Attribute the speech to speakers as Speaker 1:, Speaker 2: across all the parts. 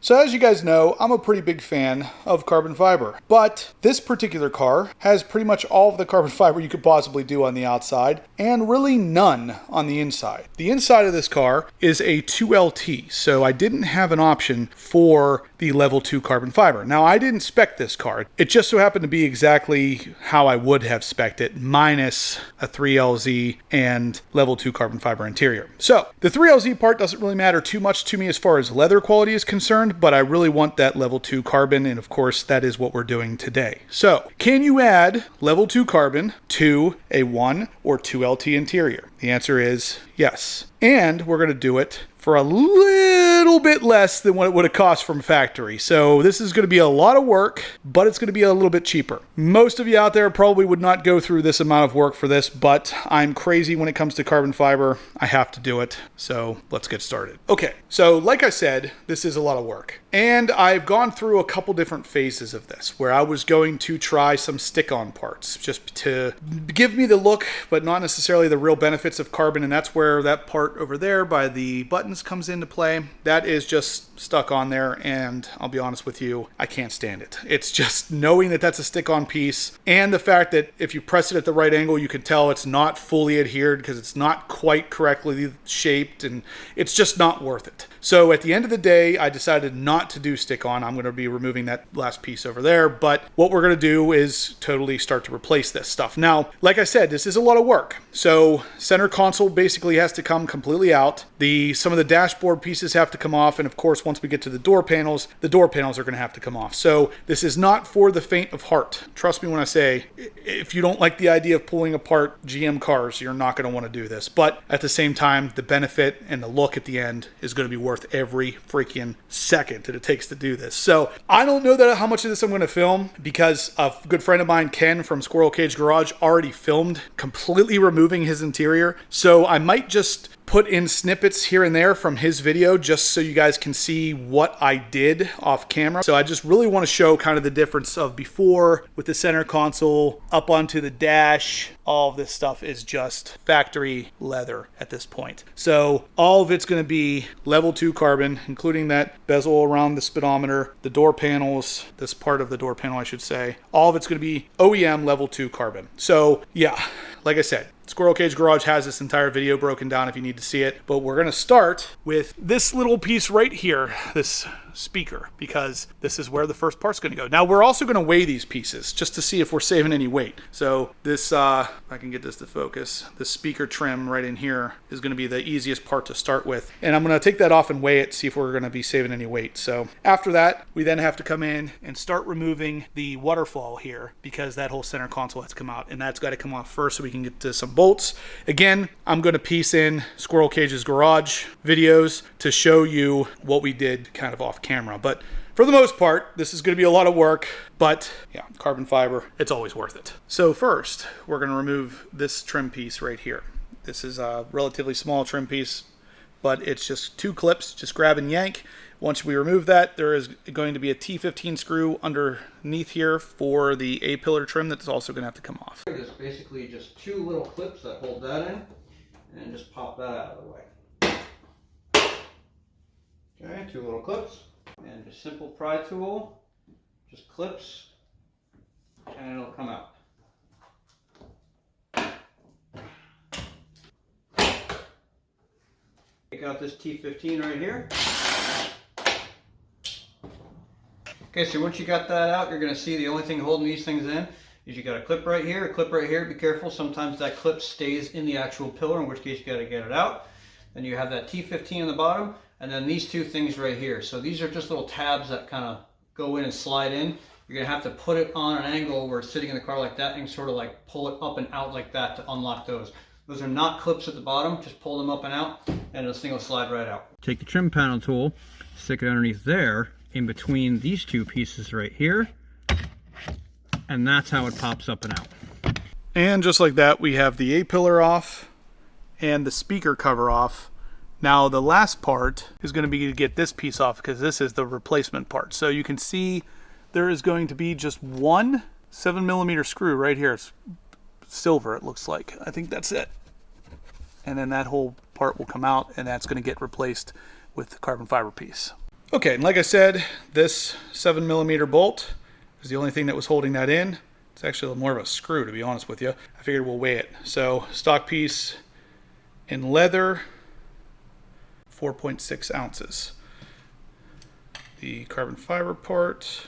Speaker 1: So as you guys know, I'm a pretty big fan of carbon fiber, but this particular car has pretty much all of the carbon fiber you could possibly do on the outside and really none on the inside. The inside of this car is a 2LT, so I didn't have an option for the level 2 carbon fiber. Now I didn't spec this car. It just so happened to be exactly how I would have spec'd it, minus a 3LZ and level 2 carbon fiber interior. So the 3LZ part doesn't really matter too much to me as far as leather quality is concerned, but I really want that level 2 carbon, and of course that is what we're doing today. So can you add level 2 carbon to a 1 or 2LT interior? The answer is yes. And we're going to do it for a little bit less than what it would have cost from factory. So this is going to be a lot of work, but it's going to be a little bit cheaper. Most of you out there probably would not go through this amount of work for this, but I'm crazy when it comes to carbon fiber. I have to do it. So let's get started. Okay, so like I said, this is a lot of work. And I've gone through a couple different phases of this where I was going to try some stick-on parts just to give me the look, but not necessarily the real benefits of carbon. And that's where that part over there by the buttons comes into play. That is just stuck on there, and I'll be honest with you, I can't stand it. It's just knowing that that's a stick-on piece, and the fact that if you press it at the right angle, you can tell it's not fully adhered because it's not quite correctly shaped, and it's just not worth it. So at the end of the day, I decided not to do stick-on. I'm going to be removing that last piece over there, but what we're going to do is totally start to replace this stuff. Now, like I said, this is a lot of work. So center console basically has to come completely out. Some of the dashboard pieces have to come off, and of course, once we get to the door panels are going to have to come off. So this is not for the faint of heart. Trust me when I say, if you don't like the idea of pulling apart GM cars, you're not going to want to do this. But at the same time, the benefit and the look at the end is going to be worth every freaking second that it takes to do this. So I don't know how much of this I'm going to film, because a good friend of mine, Ken from Squirrel Cage Garage, already filmed completely removing his interior. So I might just put in snippets here and there from his video just so you guys can see what I did off camera. So I just really want to show kind of the difference of before with the center console up onto the dash. All of this stuff is just factory leather at this point. So all of it's going to be level 2 carbon, including that bezel around the speedometer, the door panels, this part of the door panel I should say. All of it's going to be OEM level 2 carbon. So yeah, like I said, Squirrel Cage Garage has this entire video broken down if you need to see it, but we're going to start with this little piece right here, this speaker, because this is where the first part's going to go. Now we're also going to weigh these pieces just to see if we're saving any weight. So this, if I can get this to focus, the speaker trim right in here is going to be the easiest part to start with. And I'm going to take that off and weigh it, see if we're going to be saving any weight. So after that, we then have to come in and start removing the waterfall here, because that whole center console has to come out, and that's got to come off first so we can get to some bolts. Again, I'm going to piece in Squirrel Cage's Garage videos to show you what we did kind of off camera. But for the most part, this is going to be a lot of work, but yeah, carbon fiber, it's always worth it. So first, we're going to remove this trim piece right here. This is a relatively small trim piece, but it's just 2 clips, just grab and yank. Once we remove that, there is going to be a T15 screw underneath here for the A-pillar trim that's also going to have to come off.
Speaker 2: There's basically just 2 little clips that hold that in, and just pop that out of the way. Okay, 2 little clips, and a simple pry tool, just clips, and it'll come out. Take out this T15 right here. Okay, so once you got that out, you're going to see the only thing holding these things in is you got a clip right here, a clip right here. Be careful, sometimes that clip stays in the actual pillar, in which case you got to get it out. Then you have that T15 on the bottom, and then these 2 things right here. So these are just little tabs that kind of go in and slide in. You're going to have to put it on an angle where it's sitting in the car like that, and sort of like pull it up and out like that to unlock those. Those are not clips at the bottom, just pull them up and out, and this thing will slide right out. Take the trim panel tool, stick it underneath there, in between these 2 pieces right here, and that's how it pops up and out.
Speaker 1: And just like that, we have the A-pillar off and the speaker cover off. Now the last part is going to be to get this piece off, because this is the replacement part. So you can see there is going to be just 1 7mm screw right here. It's silver, it looks like. I think that's it. And then that whole part will come out, and that's going to get replaced with the carbon fiber piece. Okay, and like I said, this 7mm bolt is the only thing that was holding that in. It's actually more of a screw, to be honest with you. I figured we'll weigh it. So stock piece in leather, 4.6 ounces. The carbon fiber part,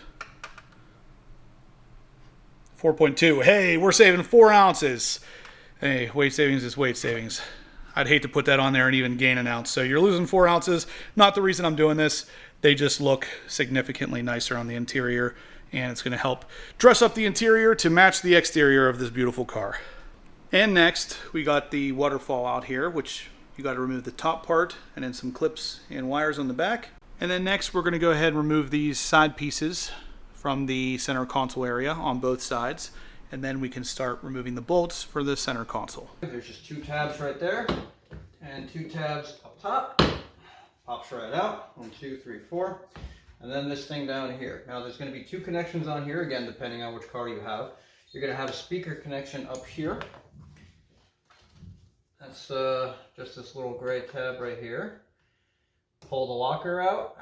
Speaker 1: 4.2. Hey, we're saving 4 ounces. Hey, weight savings is weight savings. I'd hate to put that on there and even gain an ounce. So you're losing 4 ounces. Not the reason I'm doing this. They just look significantly nicer on the interior, and it's going to help dress up the interior to match the exterior of this beautiful car. And next, we got the waterfall out here, which you got to remove the top part and then some clips and wires on the back. And then next, we're going to go ahead and remove these side pieces from the center console area on both sides. And then we can start removing the bolts for the center console.
Speaker 2: There's just 2 tabs right there and 2 tabs up top. Pops right out. 1, 2, 3, 4. And then this thing down here. Now there's going to be 2 connections on here, again, depending on which car you have. You're going to have a speaker connection up here. That's just this little gray tab right here. Pull the locker out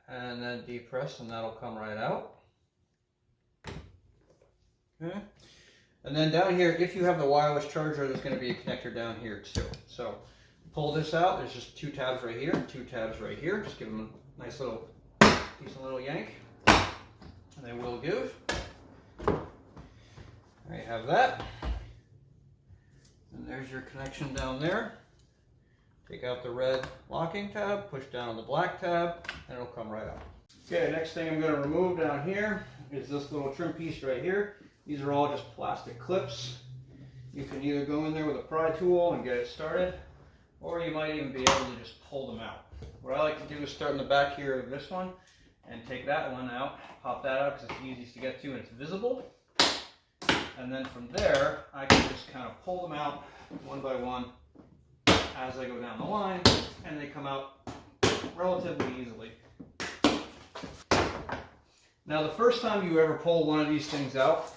Speaker 2: and then depress, and that'll come right out. Okay. And then down here, if you have the wireless charger, there's going to be a connector down here too. So pull this out. There's just 2 tabs right here, 2 tabs right here. Just give them a nice little, decent little yank, and they will give. There you have that. And there's your connection down there. Take out the red locking tab, push down on the black tab, and it'll come right out. Okay, next thing I'm going to remove down here is this little trim piece right here. These are all just plastic clips. You can either go in there with a pry tool and get it started, or you might even be able to just pull them out. What I like to do is start in the back here of this one and take that one out, pop that out because it's the easiest to get to and it's visible. And then from there, I can just kind of pull them out one by one as I go down the line, and they come out relatively easily. Now, the first time you ever pull one of these things out,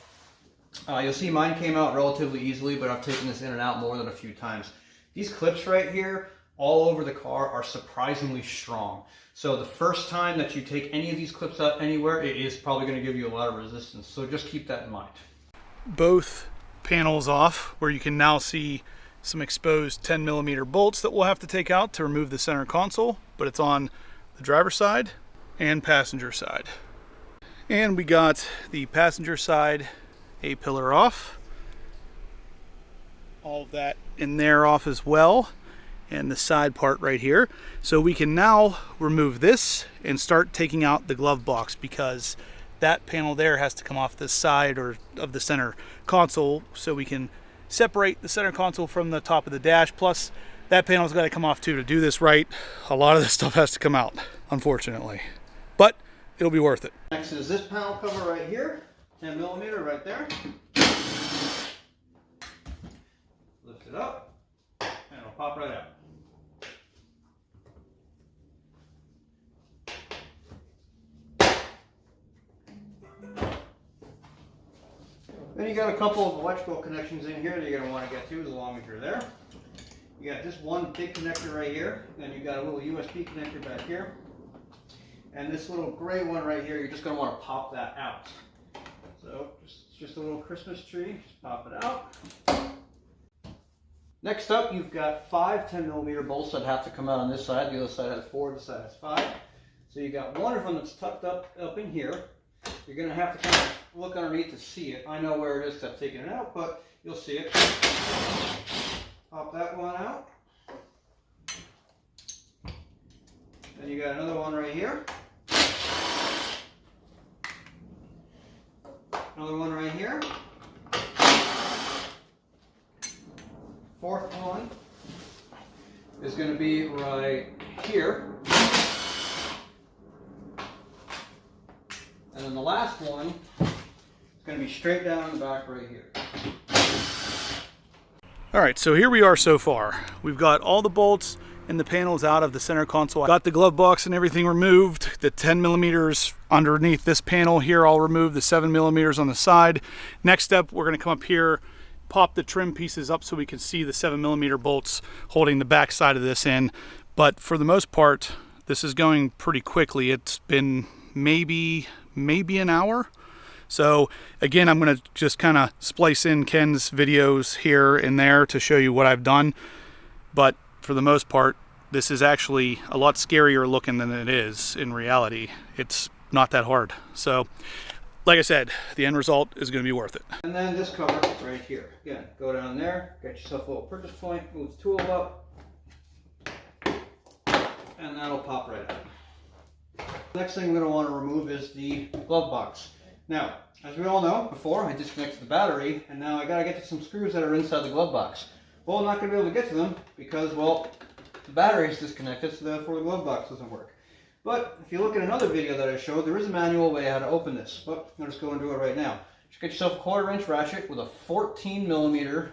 Speaker 2: you'll see mine came out relatively easily, but I've taken this in and out more than a few times. These clips right here, all over the car, are surprisingly strong. So the first time that you take any of these clips out anywhere, it is probably going to give you a lot of resistance. So just keep that in mind.
Speaker 1: Both panels off, where you can now see some exposed 10mm bolts that we'll have to take out to remove the center console, but it's on the driver's side and passenger side. And we got the passenger side A-pillar off, all of that in there off as well, and the side part right here. So we can now remove this and start taking out the glove box, because that panel there has to come off the side or of the center console, so we can separate the center console from the top of the dash. Plus that panel's got to come off too. To do this right, a lot of this stuff has to come out, unfortunately, but it'll be worth it.
Speaker 2: Next is this panel cover right here, 10mm right there. Lift it up and it'll pop right out. Then you got a couple of electrical connections in here that you're going to want to get to as long as you're there. You got this one big connector right here, then you got a little USB connector back here. And this little gray one right here, you're just going to want to pop that out. So just a little Christmas tree, just pop it out. Next up, you've got 5 10mm bolts that have to come out on this side. The other side has 4, this side has 5. So you got one of them that's tucked up in here. You're going to have to kind of look underneath to see it. I know where it is because I've taken it out, but you'll see it. Pop that one out. Then you got another one right here. Another one right here. 4th one is going to be right here. And then the last one is going to be straight down the back right here.
Speaker 1: All right, so here we are so far. We've got all the bolts and the panels out of the center console. Got the glove box and everything removed. The 10mm underneath this panel here, I'll remove the 7mm on the side. Next step, we're going to come up here, pop the trim pieces up so we can see the 7mm bolts holding the back side of this in. But for the most part, This is going pretty quickly. It's been maybe an hour. So again, I'm going to just kind of splice in Ken's videos here and there to show you what I've done. But for the most part, this is actually a lot scarier looking than it is in reality. It's not that hard. So like I said, the end result is going to be worth it.
Speaker 2: And then this cover right here. Again, go down there, get yourself a little purchase point, move the tool up, and that'll pop right out. Next thing we're going to want to remove is the glove box. Now, as we all know, before I disconnected the battery, and now I got to get to some screws that are inside the glove box. Well, I'm not going to be able to get to them because, well, the battery is disconnected, so therefore the glove box doesn't work. But if you look at another video that I showed, there is a manual way how to open this. But I'll just go and do it right now. Just get yourself a 1/4 inch ratchet with a 14mm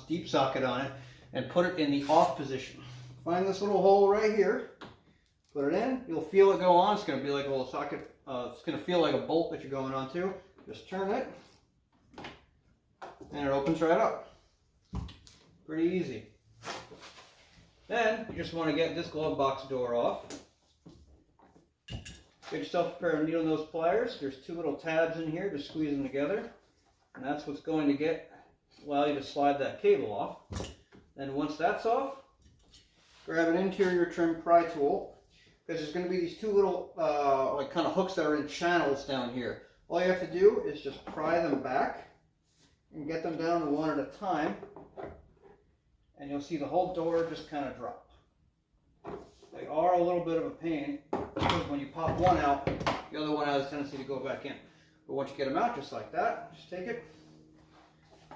Speaker 2: deep socket on it and put it in the off position. Find this little hole right here, put it in, you'll feel it go on. It's going to be like a little socket, it's going to feel like a bolt that you're going onto. Just turn it and it opens right up. Pretty easy. Then you just want to get this glove box door off. Get yourself a pair of needle nose pliers. There's 2 little tabs in here, just squeeze them together. And that's what's going to allow you to slide that cable off. Then once that's off, grab an interior trim pry tool, because there's going to be these 2 little like kind of hooks that are in channels down here. All you have to do is just pry them back and get them down to 1 at a time. And you'll see the whole door just kind of drop. They are a little bit of a pain because when you pop one out, the other one has a tendency to go back in. But once you get them out just like that, just take it.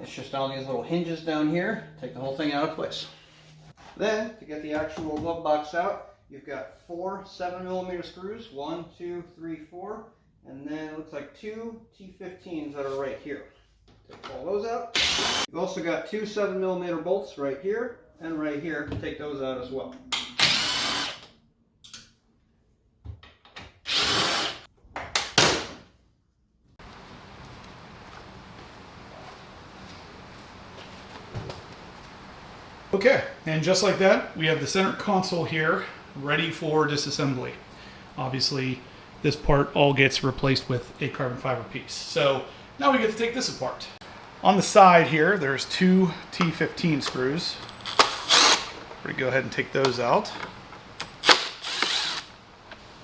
Speaker 2: It's just on these little hinges down here. Take the whole thing out of place. Then, to get the actual glove box out, you've got 4 7mm screws. 1, 2, 3, 4. And then it looks like 2 T15s that are right here. Take all those out. You've also got 2 7mm bolts right here and right here. Take those out as well.
Speaker 1: Okay, and just like that, we have the center console here ready for disassembly. Obviously, this part all gets replaced with a carbon fiber piece. So now we get to take this apart. On the side here, there's 2 T15 screws. We're gonna go ahead and take those out.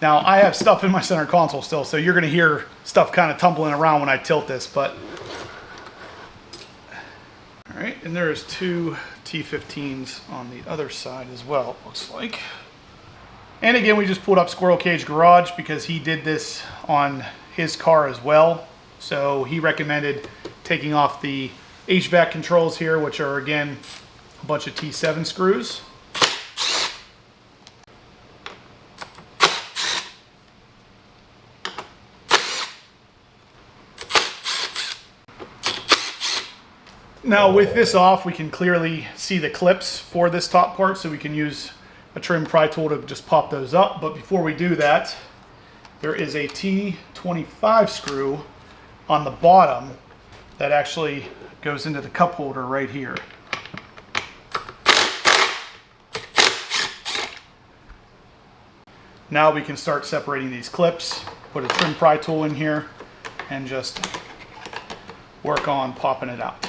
Speaker 1: Now, I have stuff in my center console still, so you're gonna hear stuff kind of tumbling around when I tilt this, but all right, and there's 2 T15s on the other side as well, it looks like. And again, we just pulled up Squirrel Cage Garage because he did this on his car as well. So he recommended taking off the HVAC controls here, which are again a bunch of T7 screws. Now with this off, we can clearly see the clips for this top part, so we can use a trim pry tool to just pop those up. But before we do that, there is a T25 screw on the bottom that actually goes into the cup holder right here. Now we can start separating these clips, put a trim pry tool in here, and just work on popping it out.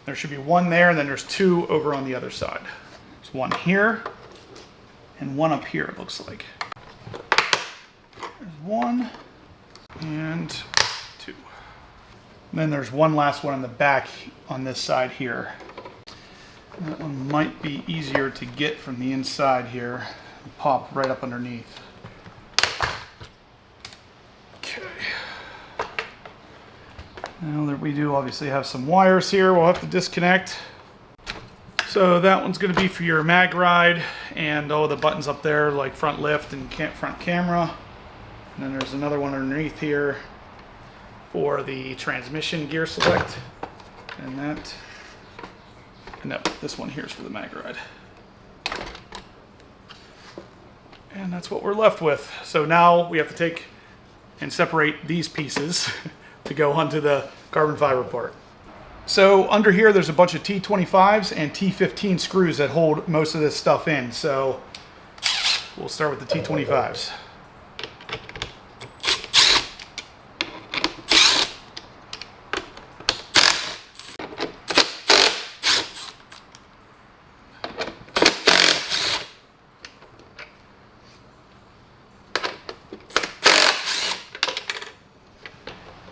Speaker 1: There should be one there, and then there's 2 over on the other side. There's one here, and one up here, it looks like. There's 1, and 2. And then there's one last one in the back on this side here. That one might be easier to get from the inside here and pop right up underneath. Okay. Now that we do obviously have some wires here, we'll have to disconnect. So that one's going to be for your mag ride, and all the buttons up there like front lift and front camera. And then there's another one underneath here for the transmission gear select. And that, no, this one here is for the mag ride. And that's what we're left with. So now we have to take and separate these pieces to go onto the carbon fiber part. So under here, there's a bunch of T25s and T15 screws that hold most of this stuff in. So we'll start with the T25s.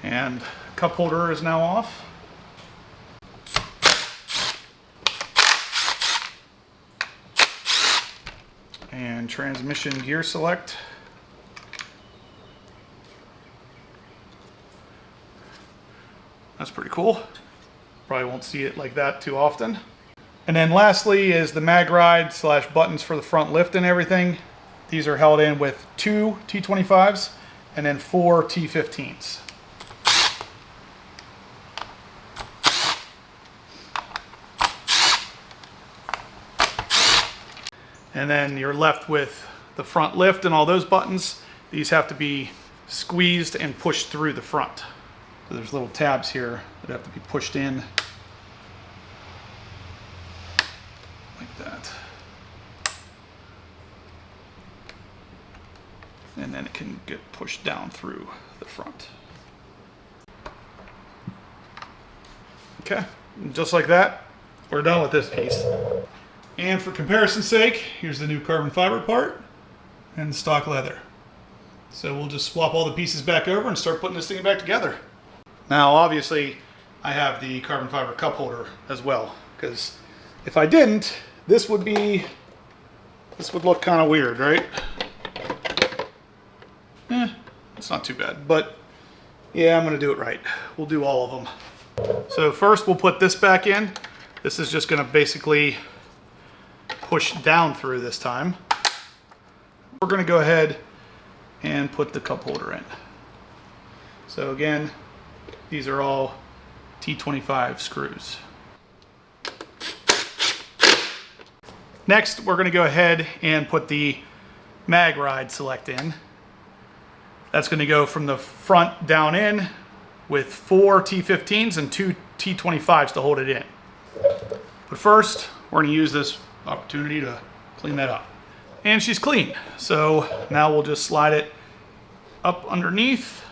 Speaker 1: And cup holder is now off. And transmission gear select. That's pretty cool. Probably won't see it like that too often. And then lastly is the mag ride / buttons for the front lift and everything. These are held in with 2 T25s and then 4 T15s. And then you're left with the front lift and all those buttons. These have to be squeezed and pushed through the front. So there's little tabs here that have to be pushed in like that. And then it can get pushed down through the front. Okay, and just like that, we're done with this piece. And for comparison's sake, here's the new carbon fiber part and the stock leather. So we'll just swap all the pieces back over and start putting this thing back together. Now, obviously, I have the carbon fiber cup holder as well, because if I didn't, this would look kind of weird, right? It's not too bad, but yeah, I'm gonna do it right. We'll do all of them. So first we'll put this back in. This is just gonna basically push down through this time. We're going to go ahead and put the cup holder in. So again, these are all T25 screws. Next, we're going to go ahead and put the mag ride select in. That's going to go from the front down in with 4 T15s and 2 T25s to hold it in. But first, we're going to use this opportunity to clean that up. And she's clean. So now we'll just slide it up underneath.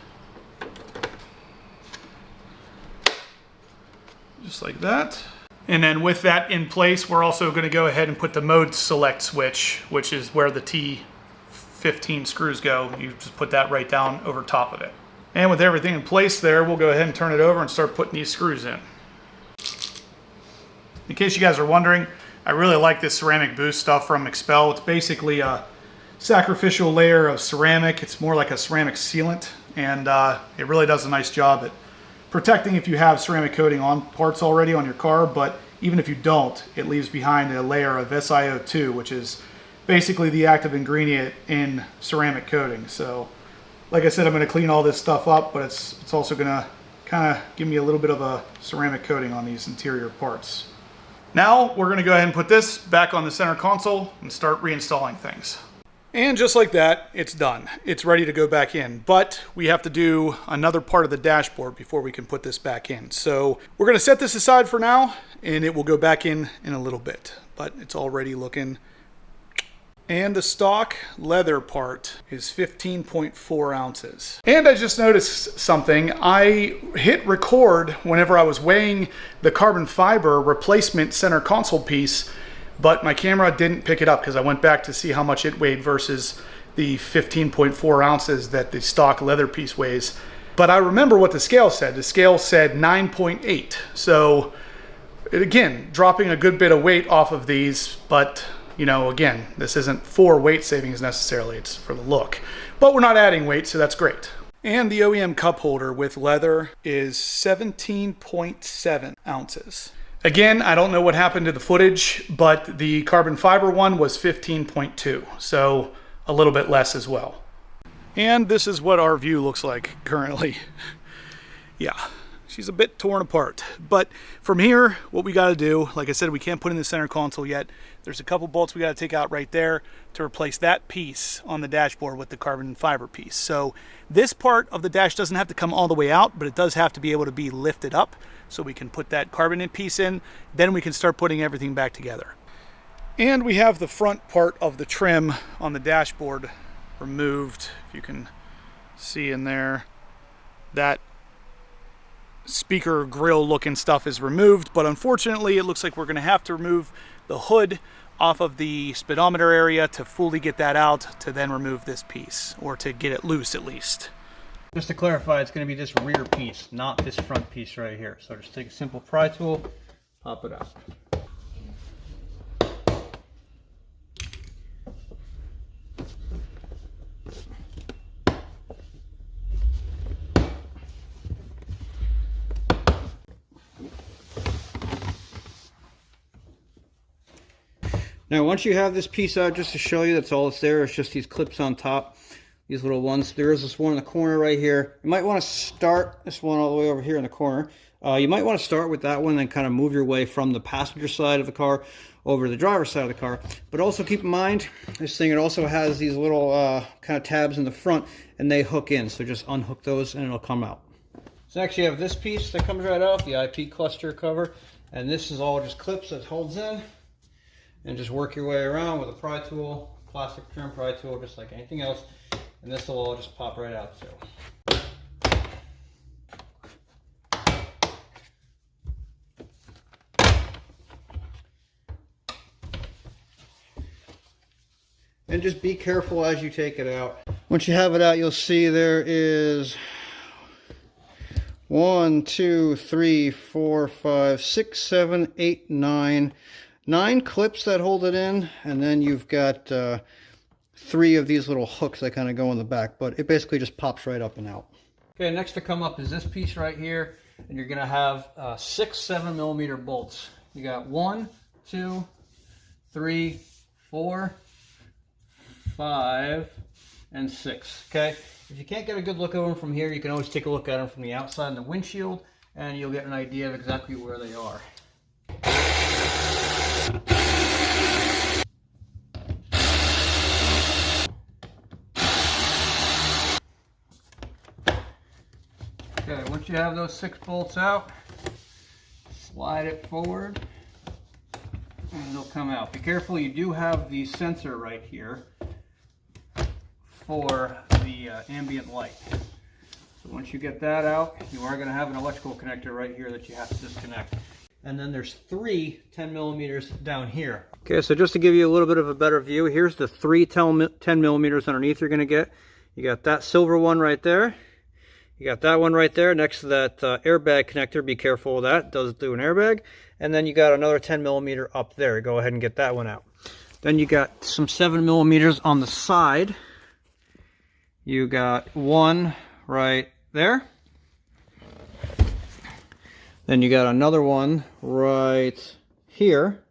Speaker 1: Just like that. And then with that in place, we're also going to go ahead and put the mode select switch, which is where the T15 screws go. You just put that right down over top of it. And with everything in place there, we'll go ahead and turn it over and start putting these screws in. In case you guys are wondering, I really like this ceramic boost stuff from Expel. It's basically a sacrificial layer of ceramic. It's more like a ceramic sealant, and it really does a nice job at protecting if you have ceramic coating on parts already on your car, but even if you don't, it leaves behind a layer of SiO2, which is basically the active ingredient in ceramic coating. So, like I said, I'm going to clean all this stuff up, but it's also going to kind of give me a little bit of a ceramic coating on these interior parts. Now we're going to go ahead and put this back on the center console and start reinstalling things. And just like that, it's done. It's ready to go back in, but we have to do another part of the dashboard before we can put this back in. So we're going to set this aside for now, and it will go back in a little bit, but it's already looking. And the stock leather part is 15.4 ounces. And I just noticed something. I hit record whenever I was weighing the carbon fiber replacement center console piece, but my camera didn't pick it up because I went back to see how much it weighed versus the 15.4 ounces that the stock leather piece weighs. But I remember what the scale said. The scale said 9.8. So again, dropping a good bit of weight off of these, but you know, again, this isn't for weight savings necessarily, it's for the look. But we're not adding weight, so that's great. And the OEM cup holder with leather is 17.7 ounces. Again, I don't know what happened to the footage, but the carbon fiber one was 15.2, so a little bit less as well. And this is what our view looks like currently. Yeah. She's a bit torn apart, but from here, what we got to do, like I said, we can't put in the center console yet. There's a couple bolts we got to take out right there to replace that piece on the dashboard with the carbon fiber piece. So this part of the dash doesn't have to come all the way out, but it does have to be able to be lifted up so we can put that carbon piece in. Then we can start putting everything back together. And we have the front part of the trim on the dashboard removed. If you can see in there, that speaker grill looking stuff is removed, but unfortunately it looks like we're going to have to remove the hood off of the speedometer area to fully get that out, to then remove this piece, or to get it loose at least.
Speaker 2: Just to clarify, it's going to be this rear piece, not this front piece right here. So just take a simple pry tool, pop it out. Now once you have this piece out, just to show you, that's all that's there. It's just these clips on top, these little ones. There is this one in the corner right here. You might want to start this one all the way over here in the corner. You might want to start with that one and then kind of move your way from the passenger side of the car over to the driver's side of the car. But also keep in mind, this thing, it also has these little kind of tabs in the front, and they hook in. So just unhook those and it'll come out. So next you have this piece that comes right out, the IP cluster cover. And this is all just clips that holds in. And just work your way around with a pry tool, plastic trim pry tool, just like anything else. And this will all just pop right out too. And just be careful as you take it out. Once you have it out, you'll see there is 1, 2, 3, 4, 5, 6, 7, 8, 9 clips that hold it in, and then you've got 3 of these little hooks that kind of go in the back, but it basically just pops right up and out. Okay, next to come up is this piece right here, and you're going to have 6 7mm bolts. You got 1, 2, 3, 4, 5, and 6. Okay, if you can't get a good look at them from here, you can always take a look at them from the outside in the windshield, and you'll get an idea of exactly where they are. Okay, once you have those 6 bolts out, slide it forward and they'll come out. Be careful, you do have the sensor right here for the ambient light. So once you get that out, you are going to have an electrical connector right here that you have to disconnect. And then there's 3 10mm down here. Okay, so just to give you a little bit of a better view, here's the 3 10mm underneath you're going to get. You got that silver one right there. You got that one right there next to that airbag connector. Be careful of that. It does do an airbag. And then you got another 10mm up there. Go ahead and get that one out. Then you got some 7mm on the side. You got one right there. Then you got another one right here.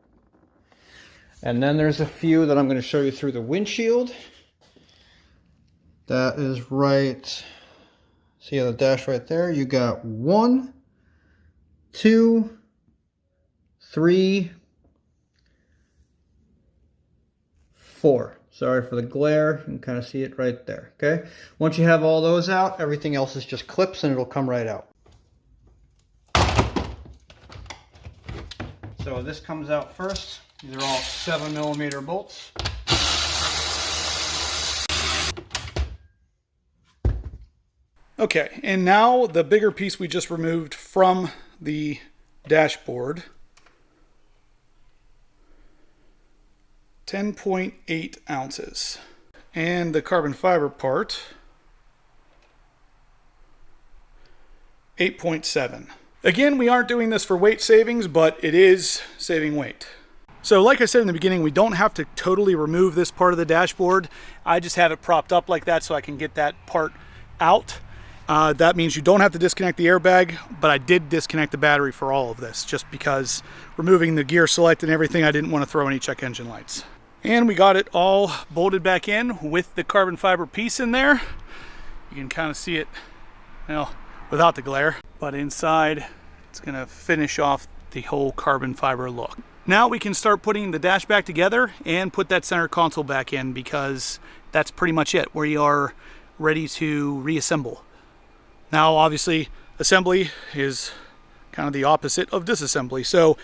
Speaker 2: And then there's a few that I'm going to show you through the windshield. That is right, see the dash right there. You got 1, 2, 3, 4. Sorry for the glare, you can kind of see it right there, okay? Once you have all those out, everything else is just clips and it'll come right out. So this comes out first. These are all 7mm bolts.
Speaker 1: Okay, and now the bigger piece we just removed from the dashboard. 10.8 ounces. And the carbon fiber part, 8.7. Again, we aren't doing this for weight savings, but it is saving weight. So like I said in the beginning, we don't have to totally remove this part of the dashboard. I just have it propped up like that so I can get that part out. That means you don't have to disconnect the airbag, but I did disconnect the battery for all of this, just because removing the gear select and everything, I didn't want to throw any check engine lights. And we got it all bolted back in with the carbon fiber piece in there. You can kind of see it, well, without the glare, but inside it's going to finish off the whole carbon fiber look. Now we can start putting the dash back together and put that center console back in, because that's pretty much it. We are ready to reassemble. Now obviously assembly is kind of the opposite of disassembly, so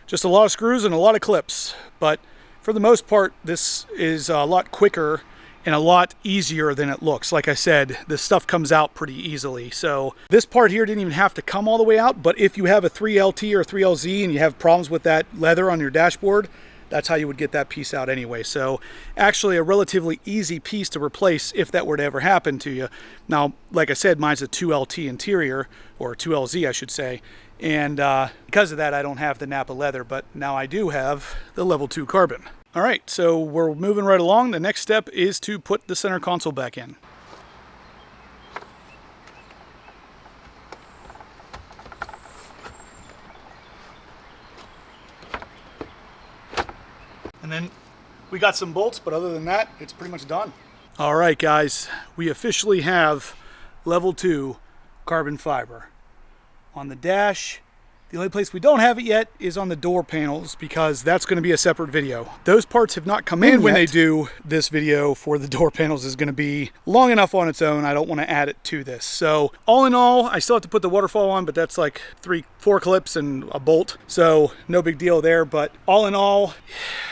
Speaker 1: just a lot of screws and a lot of clips. But for the most part, this is a lot quicker and a lot easier than it looks. Like I said, this stuff comes out pretty easily. So this part here didn't even have to come all the way out, but if you have a 3LT or 3LZ and you have problems with that leather on your dashboard, that's how you would get that piece out anyway. So actually a relatively easy piece to replace if that were to ever happen to you. Now, like I said, mine's a 2LT interior, or 2LZ I should say. And because of that, I don't have the Napa leather, but now I do have the level 2 carbon. All right, so we're moving right along. The next step is to put the center console back in. And then we got some bolts, but other than that, it's pretty much done. All right, guys, we officially have level 2 carbon fiber on the dash. The only place we don't have it yet is on the door panels, because that's going to be a separate video. Those parts have not come in yet. When they do, this video for the door panels is going to be long enough on its own. I don't want to add it to this. So all in all, I still have to put the waterfall on, but that's like 4 clips and a bolt. So no big deal there, but all in all,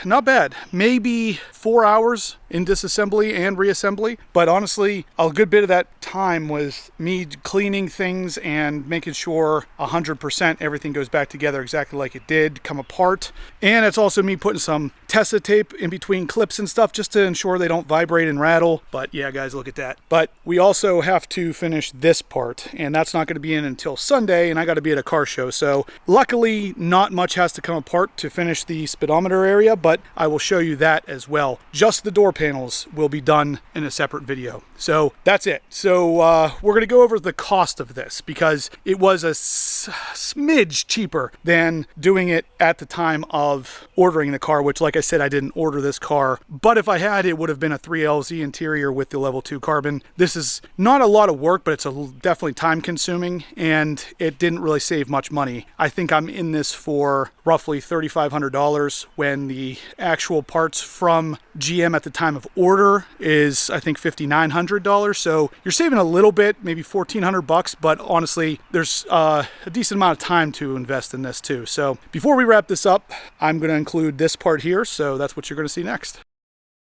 Speaker 1: not bad. Maybe 4 hours in disassembly and reassembly, but honestly, a good bit of that time was me cleaning things and making sure 100% everything goes back together exactly like it did come apart. And it's also me putting some Tessa tape in between clips and stuff just to ensure they don't vibrate and rattle. But yeah, guys, look at that. But we also have to finish this part, and that's not going to be in until Sunday, and I got to be at a car show. So luckily, not much has to come apart to finish the speedometer area, but I will show you that as well. Just the door panels will be done in a separate video. So that's it. So we're going to go over the cost of this, because it was a smidge cheaper than doing it at the time of ordering the car, which, like I said, I didn't order this car, but if I had, it would have been a 3LZ interior with the level 2 carbon. This is not a lot of work, but it's definitely time consuming, and it didn't really save much money. I think I'm in this for roughly $3,500 when the actual parts from GM at the time of order is, I think, $5,900. So you're saving a little bit, maybe $1,400, but honestly, there's a decent amount of time to invest in this too. So before we wrap this up, I'm going to include this part here, so that's what you're going to see next.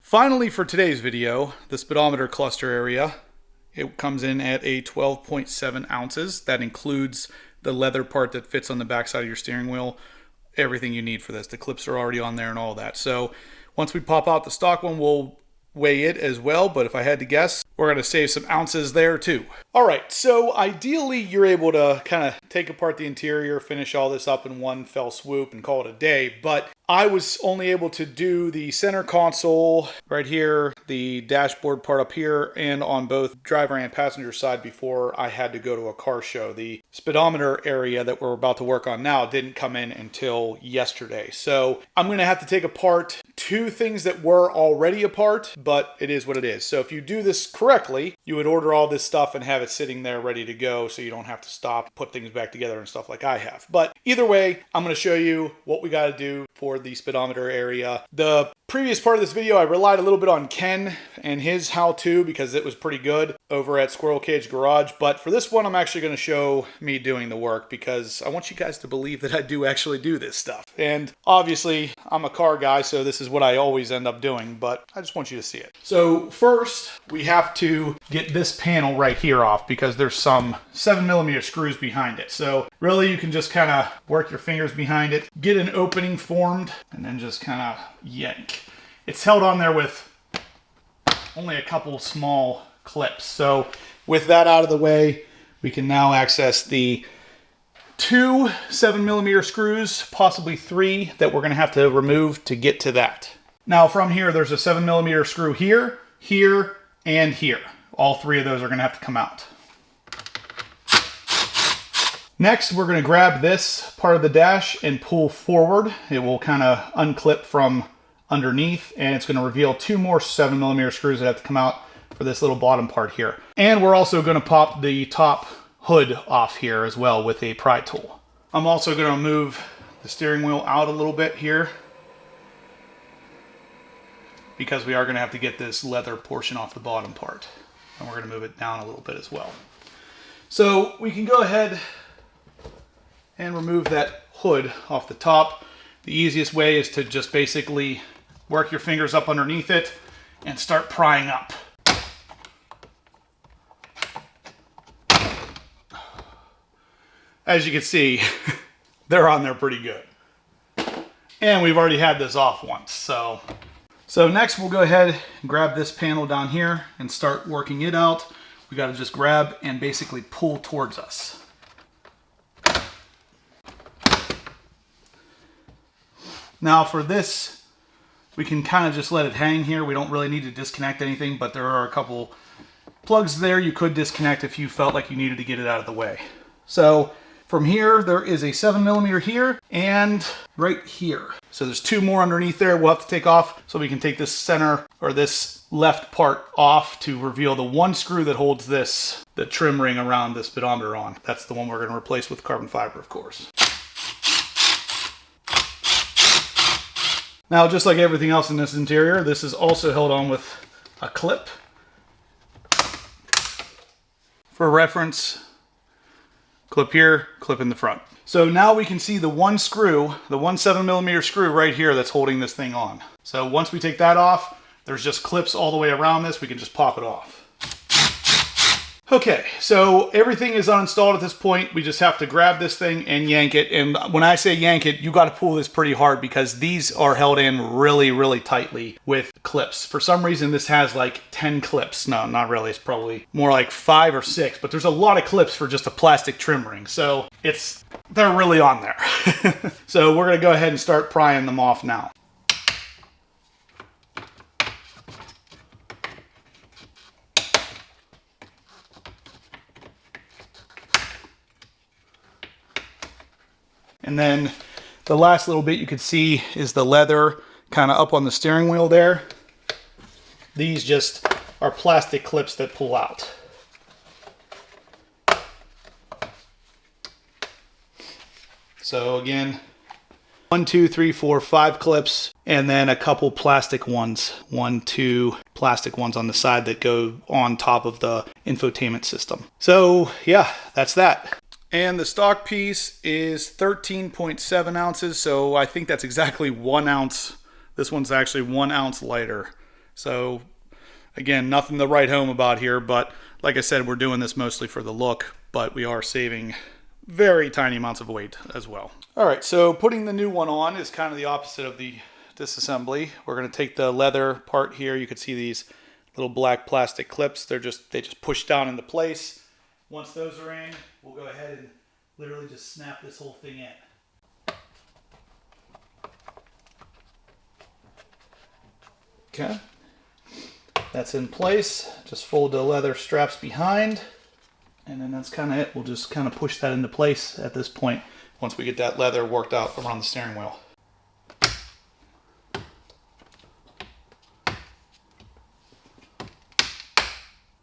Speaker 1: Finally, for today's video, the speedometer cluster area. It comes in at a 12.7 ounces. That includes the leather part that fits on the backside of your steering wheel. Everything you need for this. The clips are already on there and all that. So once we pop out the stock one, we'll weigh it as well, but if I had to guess, we're going to save some ounces there too. All right, so ideally you're able to kind of take apart the interior, finish all this up in one fell swoop and call it a day, but I was only able to do the center console right here, the dashboard part up here, and on both driver and passenger side before I had to go to a car show. The speedometer area that we're about to work on now didn't come in until yesterday. So I'm going to have to take apart 2 things that were already apart, but it is what it is. So if you do this correctly, you would order all this stuff and have it sitting there ready to go, so you don't have to stop, put things back together and stuff like I have. But either way, I'm going to show you what we got to do for the speedometer area. The previous part of this video, I relied a little bit on Ken and his how-to because it was pretty good over at Squirrel Cage Garage. But for this one, I'm actually going to show me doing the work because I want you guys to believe that I do actually do this stuff. And obviously, I'm a car guy, so this is what I always end up doing, but I just want you to see it. So first, we have to get this panel right here off because there's some 7mm screws behind it. So really, you can just kind of work your fingers behind it, get an opening formed, and then just kind of yank. It's held on there with only a couple small clips. So with that out of the way, we can now access the 2 7mm screws, possibly 3 that we're going to have to remove to get to that. Now from here, there's a 7mm screw here, here, and here. All 3 of those are going to have to come out. Next, we're going to grab this part of the dash and pull forward. It will kind of unclip from underneath, and it's going to reveal 2 more 7mm screws that have to come out for this little bottom part here. And we're also going to pop the top hood off here as well with a pry tool. I'm also going to remove the steering wheel out a little bit here, because we are going to have to get this leather portion off the bottom part. And we're going to move it down a little bit as well. So we can go ahead and remove that hood off the top. The easiest way is to just basically work your fingers up underneath it and start prying up. As you can see, they're on there pretty good. And we've already had this off once, so next we'll go ahead and grab this panel down here and start working it out. We got to just grab and basically pull towards us. Now for this, we can kind of just let it hang here. We don't really need to disconnect anything, but there are a couple plugs there you could disconnect if you felt like you needed to get it out of the way. So from here, there is a 7mm here and right here. So there's two more underneath there we'll have to take off, so we can take this center or this left part off to reveal the one screw that holds this, the trim ring around the speedometer on. That's the one we're going to replace with carbon fiber, of course. Now, just like everything else in this interior, this is also held on with a clip. For reference, clip here, clip in the front. So now we can see the one screw, the one 7mm screw right here that's holding this thing on. So once we take that off, there's just clips all the way around this. We can just pop it off. Okay, so everything is uninstalled at this point. We just have to grab this thing and yank it. And when I say yank it, you got to pull this pretty hard because these are held in really, really tightly with clips. For some reason, this has like 10 clips. No, not really. It's probably more like 5 or 6, but there's a lot of clips for just a plastic trim ring. So they're really on there. So we're going to go ahead and start prying them off now. And then the last little bit you could see is the leather kind of up on the steering wheel there. These just are plastic clips that pull out. So again, 1, 2, 3, 4, 5 clips, and then a couple plastic ones. 1, 2 plastic ones on the side that go on top of the infotainment system. So yeah, that's that. And the stock piece is 13.7 ounces, so I think that's exactly 1 ounce. This one's actually 1 ounce lighter. So again, nothing to write home about here, but like I said, we're doing this mostly for the look, but we are saving very tiny amounts of weight as well. All right, so putting the new one on is kind of the opposite of the disassembly. We're going to take the leather part here. You can see these little black plastic clips. They just push down into place. Once those are in, we'll go ahead and literally just snap this whole thing in. Okay, that's in place. Just fold the leather straps behind, and then that's kind of it. We'll just kind of push that into place at this point once we get that leather worked out around the steering wheel.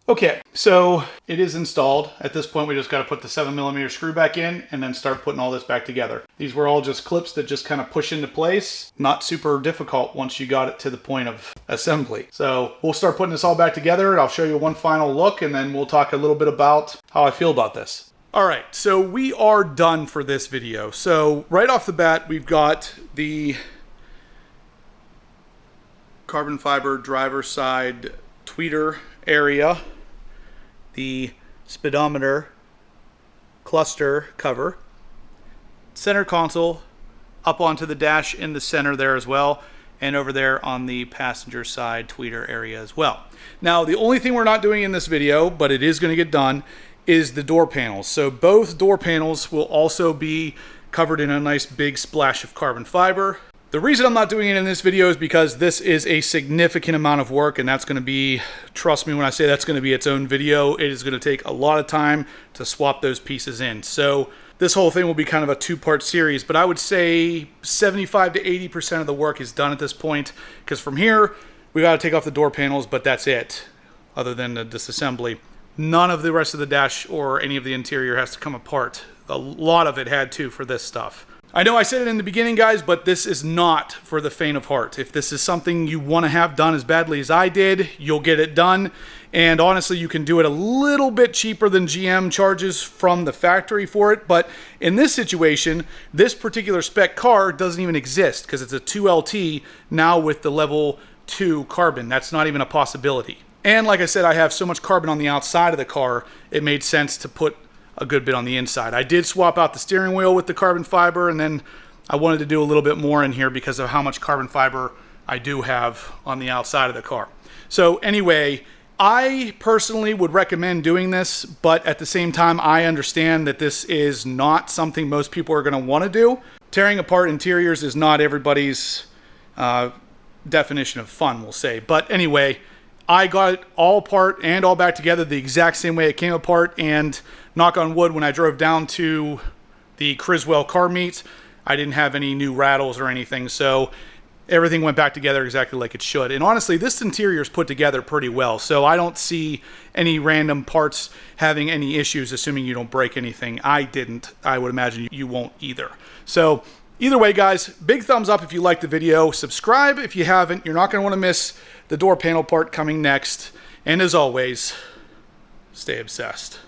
Speaker 1: Okay, so it is installed. At this point, we just got to put the 7mm screw back in and then start putting all this back together. These were all just clips that just kind of push into place. Not super difficult once you got it to the point of assembly. So we'll start putting this all back together, and I'll show you one final look, and then we'll talk a little bit about how I feel about this. All right, so we are done for this video. So right off the bat, we've got the carbon fiber driver side tweeter area, the speedometer cluster cover, center console, up onto the dash in the center there as well, and over there on the passenger side tweeter area as well. Now, the only thing we're not doing in this video, but it is going to get done, is the door panels. So both door panels will also be covered in a nice big splash of carbon fiber. The reason I'm not doing it in this video is because this is a significant amount of work, and that's going to be, trust me when I say that's going to be its own video. It is going to take a lot of time to swap those pieces in. So this whole thing will be kind of a two-part series, but I would say 75 to 80% of the work is done at this point, because from here, we got to take off the door panels, but that's it, other than the disassembly. None of the rest of the dash or any of the interior has to come apart. A lot of it had to for this stuff. I know I said it in the beginning, guys, but this is not for the faint of heart. If this is something you want to have done as badly as I did, you'll get it done. And honestly, you can do it a little bit cheaper than GM charges from the factory for it. But in this situation, this particular spec car doesn't even exist because it's a 2LT now with the level 2 carbon. That's not even a possibility. And like I said, I have so much carbon on the outside of the car, it made sense to put a good bit on the inside. I did swap out the steering wheel with the carbon fiber, and then I wanted to do a little bit more in here because of how much carbon fiber I do have on the outside of the car. So anyway, I personally would recommend doing this, but at the same time, I understand that this is not something most people are going to want to do. Tearing apart interiors is not everybody's definition of fun, we'll say. But anyway, I got it all apart and all back together the exact same way it came apart, and knock on wood, when I drove down to the Criswell car meet, I didn't have any new rattles or anything, so everything went back together exactly like it should. And honestly, this interior is put together pretty well, so I don't see any random parts having any issues, assuming you don't break anything. I didn't. I would imagine you won't either. So either way, guys, big thumbs up if you liked the video. Subscribe if you haven't. You're not going to want to miss the door panel part coming next. And as always, stay obsessed.